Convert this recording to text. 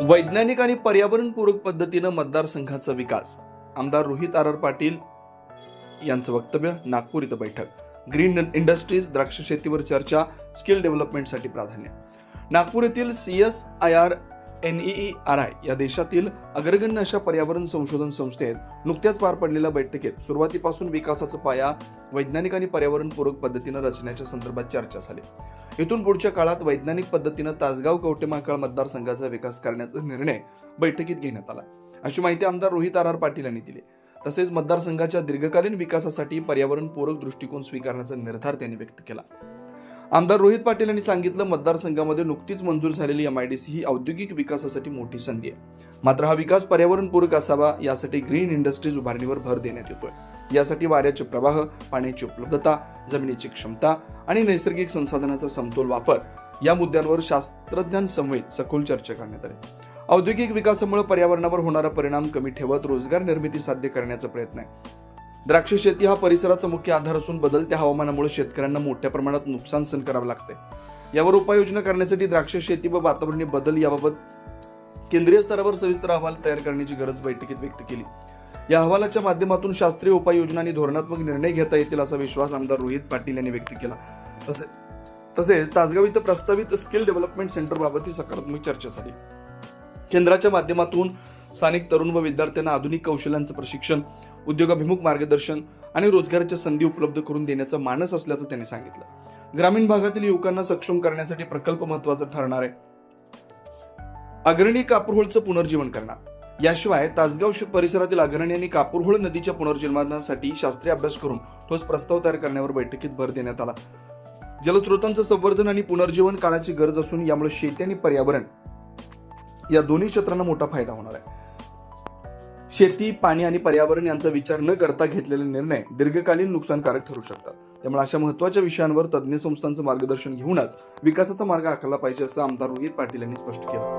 वैज्ञानिक आणि पर्यावरणपूरक पद्धतीनं मतदारसंघाचा विकास. आमदार रोहित आर पाटील यांचं वक्तव्य. नागपूर इथं बैठक. ग्रीन इंडस्ट्रीज, द्राक्ष शेतीवर चर्चा, स्किल डेव्हलपमेंटसाठी प्राधान्य. नागपूर येथील CSIR NEERI या देशातील अग्रगण्य अशा पर्यावरण संशोधन संस्थेत नुकत्याच पार पडलेल्या बैठकीत सुरुवातीपासून विकासाचा पाया वैज्ञानिक आणि पर्यावरणपूरक पद्धतीनं रचण्याच्या संदर्भात चर्चा झाली. इथून पुढच्या काळात वैज्ञानिक पद्धतीनं तासगाव कवठेमहांकाळ मतदारसंघाचा विकास करण्याचा निर्णय बैठकीत घेण्यात आला, अशी माहिती आमदार रोहित आर पाटील यांनी दिली. तसेच मतदारसंघाच्या दीर्घकालीन विकासासाठी पर्यावरणपूरक दृष्टिकोन स्वीकारण्याचा निर्धार त्यांनी व्यक्त केला. आमदार रोहित पाटील यांनी सांगितलं, मतदारसंघामध्ये नुकतीच मंजूर झालेली MIDC ही औद्योगिक विकासासाठी मोठी संधी आहे. मात्र हा विकास पर्यावरणपूरक असावा यासाठी ग्रीन इंडस्ट्रीज उभारणीवर भर देण्यात येतोय. यासाठी वाऱ्याचे प्रवाह, पाण्याची उपलब्धता, जमिनीची क्षमता आणि नैसर्गिक संसाधनाचा समतोल वापर या मुद्द्यांवर शास्त्रज्ञांसमवेत सखोल चर्चा करण्यात आली. औद्योगिक विकासामुळे पर्यावरणावर होणारा परिणाम कमी ठेवत रोजगार निर्मिती साध्य करण्याचा प्रयत्न आहे. द्राक्ष शेती हा परिसराचा मुख्य आधार असून बदलत्या हवामानामुळे शेतकऱ्यांना मोठ्या प्रमाणात नुकसान सहन करावे लागते. यावर उपाययोजना करण्यासाठी द्राक्ष शेती व वातावरणीय बदल याबाबत केंद्रीय स्तरावर सविस्तर अहवाल तयार करण्याची गरज बैठकीत व्यक्त केली. या अहवालाच्या माध्यमातून शास्त्रीय उपाययोजना आणि धोरणात्मक निर्णय घेता येतील असा विश्वास आमदार रोहित पाटील यांनी व्यक्त केला. तसेच तासगाव इथं प्रस्तावित स्किल डेव्हलपमेंट सेंटर बाबतही सकारात्मक चर्चा झाली. केंद्राच्या माध्यमातून स्थानिक तरुण व विद्यार्थ्यांना आधुनिक कौशल्यांचं प्रशिक्षण, उद्योगाभिमुख मार्गदर्शन आणि रोजगाराच्या संधी उपलब्ध करून देण्याचा मानस असल्याचं त्यांनी सांगितलं. ग्रामीण भागातील युवकांना सक्षम करण्यासाठी प्रकल्प महत्त्वाचा ठरणार आहे. अग्रणी कापूरहोळचं पुनर्जीवन करणार. याशिवाय तासगाव परिसरातील अग्रणी आणि कापूरहोळ नदीच्या पुनर्जीवनासाठी शास्त्रीय अभ्यास करून ठोस प्रस्ताव तयार करण्यावर बैठकीत भर देण्यात आला. जलस्रोतांचं संवर्धन आणि पुनर्जीवन काळाची गरज असून यामुळे शेती आणि पर्यावरण या दोन्ही क्षेत्रांना मोठा फायदा होणार आहे. शेती, पाणी आणि पर्यावरण यांचा विचार न करता घेतलेले निर्णय दीर्घकालीन नुकसानकारक ठरू शकतात. त्यामुळे अशा महत्त्वाच्या विषयांवर तज्ज्ञ संस्थांचं मार्गदर्शन घेऊनच विकासाचा मार्ग आखला पाहिजे, असं आमदार रोहित पाटील यांनी स्पष्ट केलं.